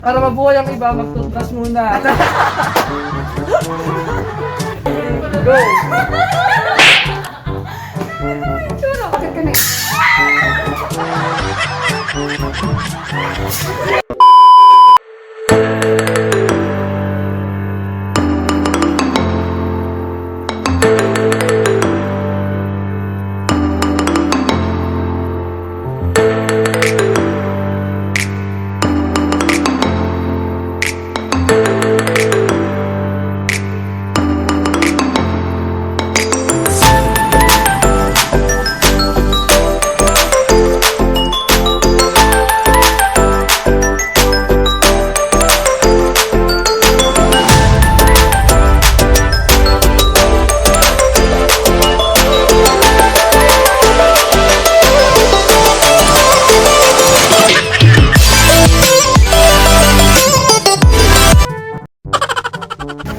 Para mabuhay ang iba, mag-toothbrush muna. Go! Bakit ka na?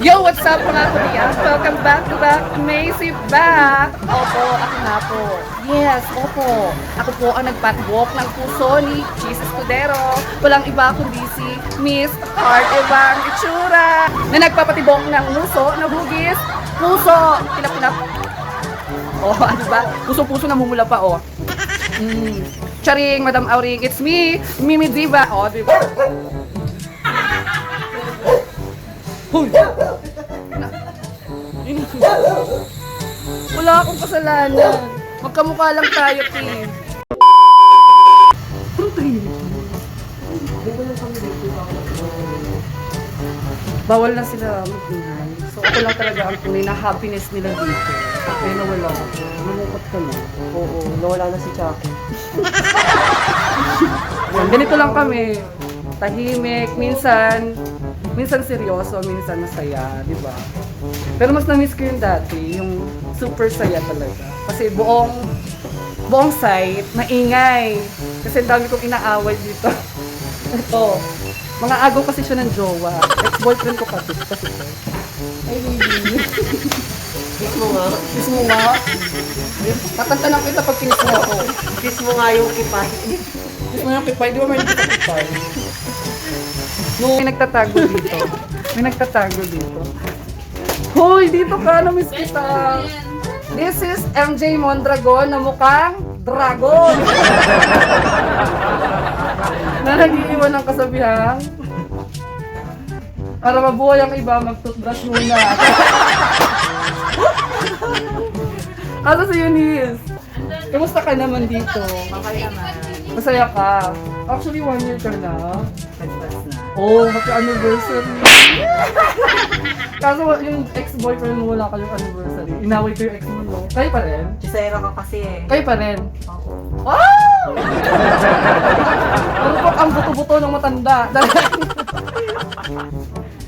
Yo, what's up mga kuya? Welcome back to the Macy Back! Opo, ako nga po. Yes, opo. Ako po ang nagpatwalk ng puso ni Cheese Escudero. Walang iba kundi si Miss Heart Ibang Itsura na nagpapatibok ng muso na hugis. Puso! Pinap-pinap. Oh, ano ba? Puso-puso na mumula pa, oh. Charing, Madam Auring, it's me, Mimi Diva. Oh, diba? Hoy! Wala akong kasalanan. Magkamukha lang tayo, Kim. Bawal na sila mag-ingay. So ako lang talaga ang tunay na happiness nila dito. Kaya nawala ako. Malungkot ka na. Oo, nawala na si Chucky. Ganito lang kami. Tahimik, minsan seryoso, minsan masaya, di ba? Pero mas na-miss ko yung dati, yung super saya talaga. Kasi buong site, maingay. Kasi ang dami kong inaaway dito. Ito, mga agaw kasi siya ng jowa. Ex-boyfriend ko kasi ito. Ay, baby. Kiss mo nga. Kiss mo nga. Tatanta lang kita pag kinis mo ako. Kiss mo nga yung kipay. Kiss mo yung kipay, di ba may kipay? No, may nagtatago dito. May nagtatago dito. Hoy, dito ka, na-miss kita. This is MJ Mondragon na mukhang dragon. Na nag-iiwan ng kasabihan. Para mabuhay ang iba, mag-toothbrush muna. Asa si Eunice? Kamusta ka naman dito? Okay naman. Masaya ka. Actually, 1 year ka na. Nagpas na. Oh, happy anniversary! Kaso yung ex-boyfriend mo wala kayong anniversary. Inaway ko yung ex mo, no? Kayo pa rin? Chisera ka kasi eh. Kayo pa rin? Ako. Wow! Ano po ang buto-buto ng matanda?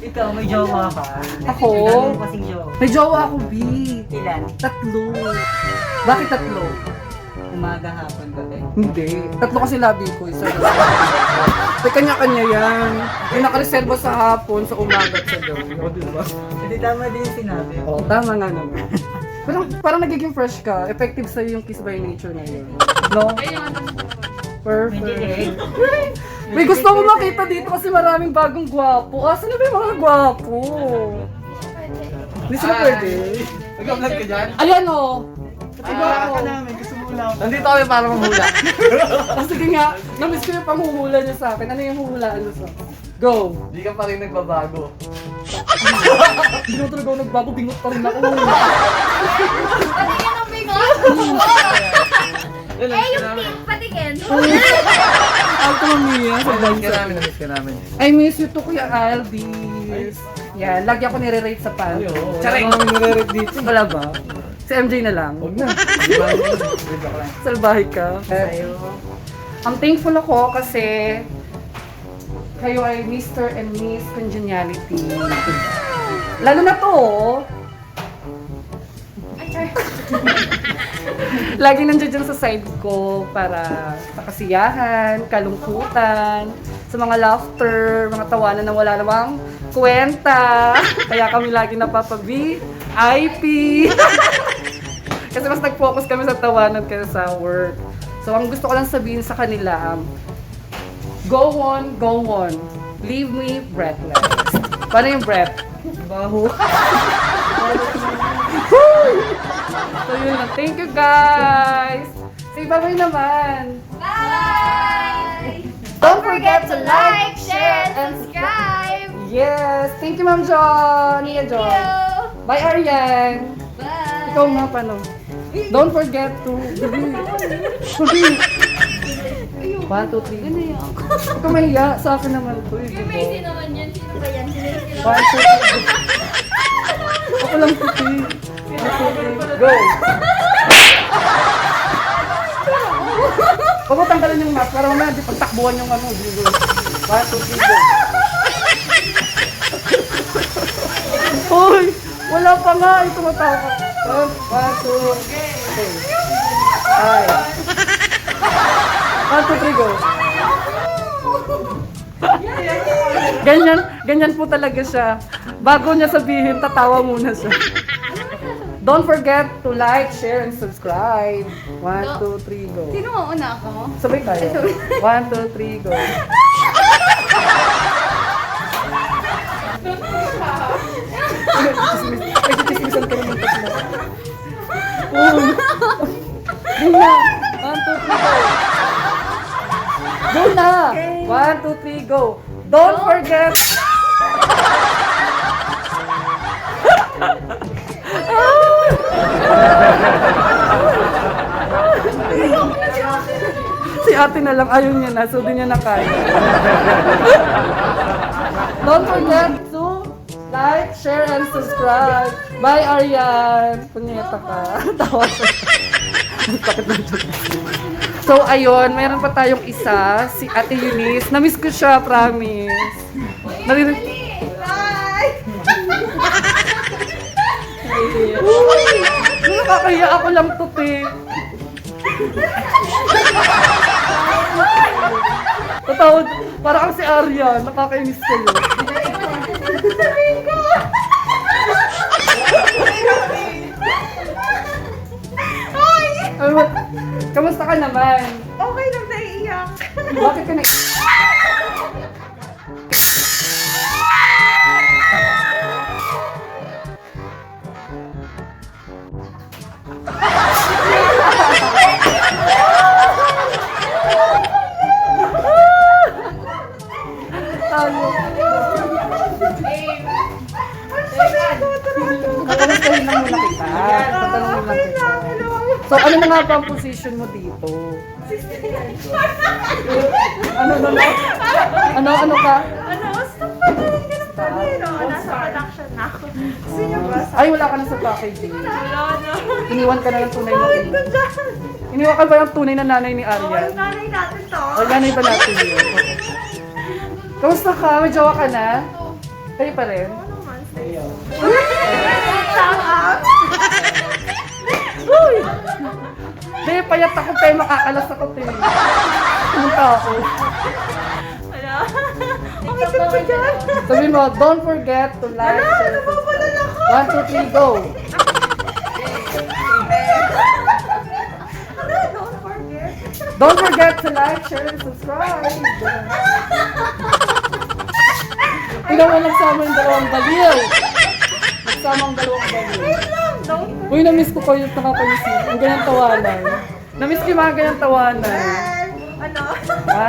Ikaw, may jowa ka. Ako? Ilan mo kasing jowa? May jowa ako, B. Ilan? 3. Bakit 3? Umaga, hapon, gabi. Hindi. 3 kasi labi ko. Isa lang. May kanya-kanya yan. May nakareserva sa hapon, sa umaga at sa gabi. O, diba? Hindi tama din yung sinabi. Oo, tama nga naman. Parang nagiging fresh ka. Effective sa'yo yung Kiss by Nature na yun. No? Perfect. May gusto ko makita dito kasi maraming bagong gwapo. Asan na ba yung mga gwapo? Hindi sila pwede. Nag-vlog ka dyan? Ayan o! Gwapo. namin, gusto mo lang. Nandito kami para mamula. Sige nga, namiss ko yung panghuhula niya sa akin. Ano yung huhulaan niyo sa? Go! Di ka pa rin nagbabago. Hindi ko talaga ako nagbago, bingot pa rin ako. Patingin ang bigot! Eh, yung tip, patingin! Alto mamiya sa Namiss ka bansa. namin, namiss ka namin. I miss you to Kuya Aldis. Yan, lagi ako nire-rate sa panty. Charing! Wala namin nare-rate dito. Wala ba? Si MJ na lang. Huwag na. Di ba? Joke lang. Salbahe ka. Sa'yo. Ang thankful ako kasi kayo ay Mr. and Miss Congeniality. Lalo na to, lagi nandiyan dyan sa side ko para sa kasiyahan, kalungkutan, sa mga laughter, mga tawanan na wala namang kwenta. Kaya kami lagi napapa-VIP. Kasi mas nag-focus kami sa tawanan kaysa sa work. So ang gusto ko lang sabihin sa kanila, go on, go on. leave me breathless. Paano yung breath? Baho. So yun lang. Thank you guys! Say bye-bye naman! Bye! Don't forget to like, share, and subscribe! Yes! Thank you, Ma'am John! Nia Thank John! you! Bye, Arian! Bye! Ikaw nga, paano? Don't forget to... Sabi! 1, 2, 3. Ikaw mahiya. Sa akin naman to. Yung Macy naman yun. Sino ba yan? Si Macy 1, lang. 2, 3. Ako lang puti. 1, 2, 3. Go! Huwag mo tanggalin yung mask para mamaya di pagtakbuhan yung ano. 1, 2, 3, go! Hoy! Wala pa nga! Ay, tumatawa ka. 1, 2, okay. Ay. 1, 2, 3, go! Ganyan po talaga siya. Bago niya sabihin, tatawa muna siya. Don't forget to like, share, and subscribe. 1, 2, 3, go. Sino mauna ako? Sabay tayo. 1, 2, 3, go. Nagsitismisan ka naman tatlo. Go na! 1, 2, 3, go. Go na! 1, 2, 3, go. Don't forget... Si ate na lang, ayaw niya na, so di niya na kaya. Don't forget to like, share, and subscribe. Bye, Arian! Punyeta ka. Tawa ka. Ang sakit ng joke. So, ayun, mayroon pa tayong isa, si Ate Eunice. Na-miss ko siya, promise. Narinig... Uy! Nakakaya ako lang to, te. Tatawad, para kang si Arya, nakakainis kayo. Ay, kamusta ka naman? Okay lang, naiiyak. Bakit ka na... Kamustahin lang muna kita. Tatanungin lang kita. So, ano na nga ba ang position mo dito? Ano ka? Stop pa rin ka ng panero. Nasa production na ako. Gusto niyo ba? Ay, wala ka na sa packaging. Wala na. Iniwan ka na ng tunay na Bakit ba tunay. dyan? Iniwan ka ba ng tunay na nanay ni Oh, Arya? yung nanay natin to. O, nanay ba natin yun? Kamusta ka? May jowa ka na? Kayo pa rin? Ano naman? Ayaw. Shout out. Uy! Hindi, payat ako tayo, makakalas ako tayo. Pumunta ako. Wala. Okay, sino ba dyan? Sabi mo, don't forget to like, Wala, share, nababalan ako. 1, 2, 3, go! Ano, don't forget. Don't forget to like, share, and subscribe! Tingnan mo, nagsama yung dalawang baliw! Nagsama ang dalawang baliw. Wait lang, don't Uy, na-miss ko pa yung nakakamiss mo. Ang ganyang tawanan. Na-miss ko yung mga ganyang tawanan. Ano? Ha?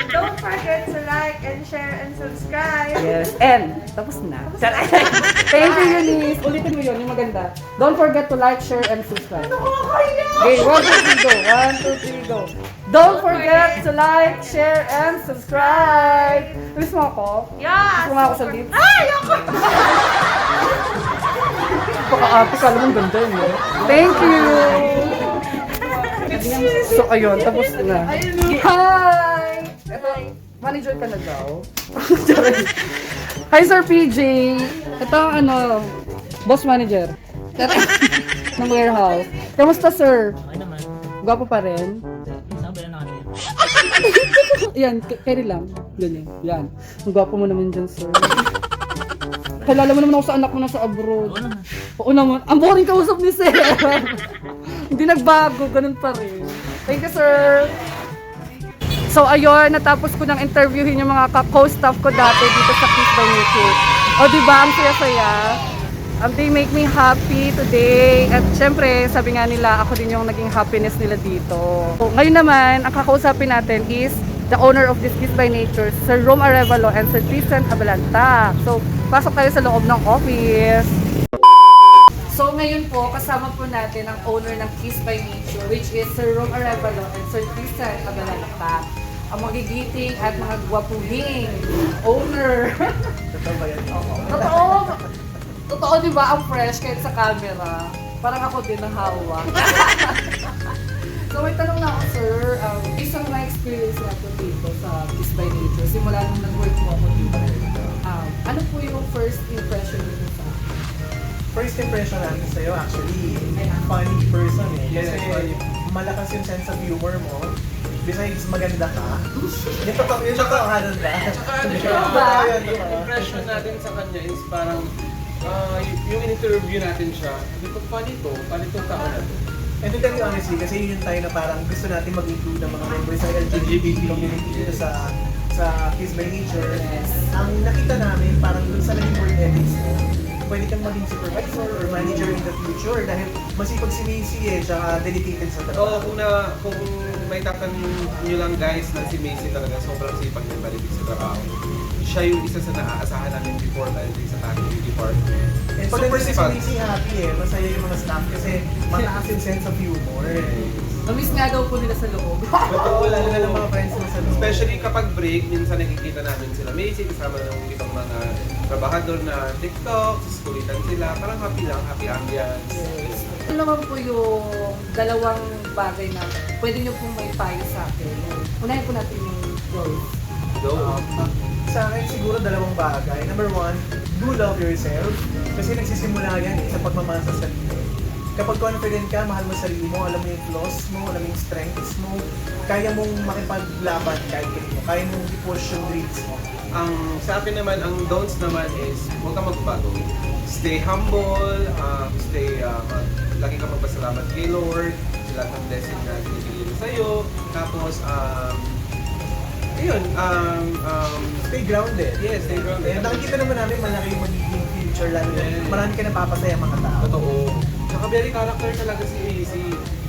Don't forget to like and share and subscribe. Yes. And, tapos na. Thank you, Eunice. Ulitin mo yun, yung maganda. Don't forget to like, share, and subscribe. Okay, 1, 2, 3, go. 1, 2, 3, go. Don't forget to like, share, and subscribe. Miss mo ako? Yeah. Miss mo nga ako sa lips? Ay, ako! Paka-ate ka, alam mo, ganda yun. Eh. Thank you! So, ayun, tapos na. Hi! Ito, manager ka na daw. Hi, Sir PJ! Ito ang ano, boss manager. Ng warehouse. Kamusta, sir? Okay naman. Gwapo pa rin? Saan ba na natin? Yan, carry lang. Ganyan. Yan. Ang gwapo mo naman dyan, sir. Kalala mo naman ako sa anak mo na sa abroad. Oo naman. Oo naman. Ang boring kausap ni sir. Hindi nagbago. Ganun pa rin. Thank you, sir. So ayun, natapos ko nang interviewin yung mga co-staff ko dati dito sa Kiss by Nature. O diba, ang saya-saya. They make me happy today. At syempre, sabi nga nila, ako din yung naging happiness nila dito. So, ngayon naman, ang kakausapin natin is the owner of this Kiss by Nature, Sir Rom Arevalo and Sir Tristan Abalanta. So, pasok tayo sa loob ng office. So ngayon po, kasama po natin ang owner ng Kiss by Nature, which is Sir Rom Arevalo and Sir Tristan Abalanta. Ang magigiting at mga gwapuhing owner. Totoo ba yan? Totoo. Totoo, di ba? Ang fresh kahit sa camera. Parang ako din ang hawa. So may tanong na ako, sir. Isang na-experience na po dito sa Kiss by Nature. Simula nung nag-work mo ako dito. Ano po yung first impression nito sa First impression namin sa'yo, actually, funny person eh. Yes, Kasi funny. malakas yung sense of humor mo. Besides, maganda ka. Yung totoo, yung totoo ka nun ba? Tsaka ano siya, Ba? yung impression natin sa kanya is parang yung in-interview natin siya, sabi ko, funny to tao na to. And to tell you honestly, kasi yun yung tayo na parang gusto natin mag-include ng mga members ng LGBT community dito sa Kiss by Nature. Ang nakita namin, parang dun sa naging work ethics mo, pwede kang maging supervisor or manager in the future dahil masipag si Macy eh, tsaka dedicated sa Oo, trabaho. kung may tatanong nyo lang guys na si Macy talaga sobrang sipag niya maligid sa trabaho. Siya yung isa sa naaasahan namin before dahil din sa family department. And Super pag si sipag. Macy happy eh, masaya yung mga staff kasi mataas yung sense of humor. Na-miss nga daw po nila sa loob. Totoo, lalo na ng mga friends mo sa loob. Especially kapag break, minsan nakikita namin sila Macy kasama ng ibang mga trabahador na TikTok, kulitan sila, parang happy ambience. Ano naman po yung dalawang bagay na pwede nyo pong may payo sa akin? Unahin po natin yung goals. Go. Sa akin siguro dalawang bagay. Number one, do love yourself. Kasi nagsisimula yan sa pagmamahal sa sarili. Kapag confident ka, mahal mo sarili mo, alam mo yung flaws mo, alam mo yung strengths mo, kaya mong makipaglaban kahit kanino, kaya mong i-push yung dreams mo. Ang sa akin naman, ang don'ts naman is huwag kang magbago. Stay humble, lagi kang magpasalamat kay Lord, sa lahat ng blessing na binibigay niya sa'yo. Tapos, Stay grounded. yes, stay grounded. And nakikita naman namin malaki yung magiging future, lalo na Yes. marami ka napapasaya mga tao. Totoo. Tsaka very character talaga si Macy.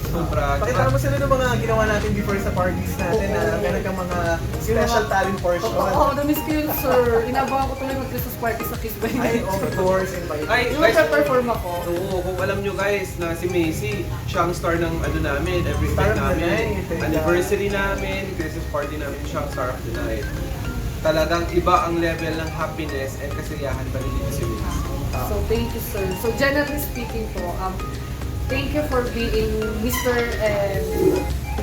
Sobra. Pakita mo sila ng mga ginawa natin before sa parties natin na meron kang mga special talent portion. Oo, na-miss ko yun, sir. Inabangan ko tuloy mag-Christmas party sa Kiss by Ay, Nature. of course, invite. Ay, Yung guys, magpe-perform ako. oo, kung alam nyo guys na si Macy, siya ang star ng ano namin, every Star night of the namin, night. anniversary namin, Christmas party namin, siya ang star of the night. Talagang iba ang level ng happiness and kasiyahan pa rin dito si Macy. So, thank you, sir. So, generally speaking po, thank you for being Mr. and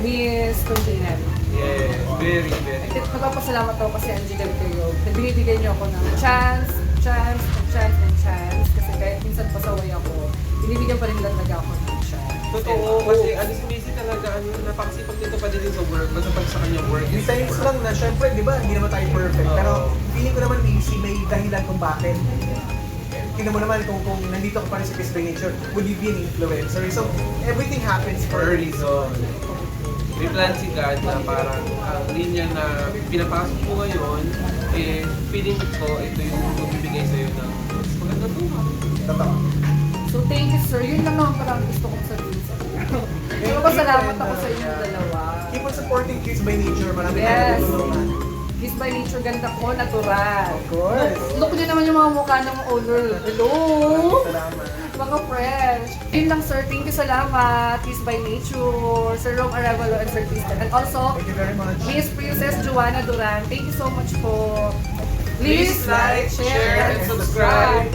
Miss Continental. Yes, very, very. Nagpapasalamat ako kasi Angela kayo. Binibigyan niyo ako ng chance. Kasi kahit minsan pasaway ako, binibigyan pa rin talaga ako ng chance. Totoo, kasi ano si Macy talaga, napakasipag nito pa din sa work, basta pag sa kanyang work. May times lang na syempre, di ba, hindi naman tayo perfect. Pero feeling ko naman may dahilan kung bakit. Tingnan mo naman kung nandito ka pa rin sa Kiss by Nature, would you be an influencer? So, everything happens For a reason. May plan si God na parang ang linya na pinapasok mo ngayon, eh, feeling ko ito yung magbibigay sa'yo ng mas maganda buhay. Totoo. So, thank you, sir. Yun lang naman parang gusto kong sabihin sa inyo. Pasalamat ako sa inyo dalawa. Keep on supporting Kiss by Nature. Marami Yes. tayong tutulungan. Kiss by Nature, ganda ko, natural. Of course. Look niyo naman yung mga mukha ng owner. Hello! Salamat. Mga friends. Yun lang, sir. Thank you, salamat. Kiss by Nature, Sir Rom Arevalo and Sir Tristan. And also, Thank you very much. Miss Princess Joanna Duran. Thank you so much po. Please like, share, and subscribe.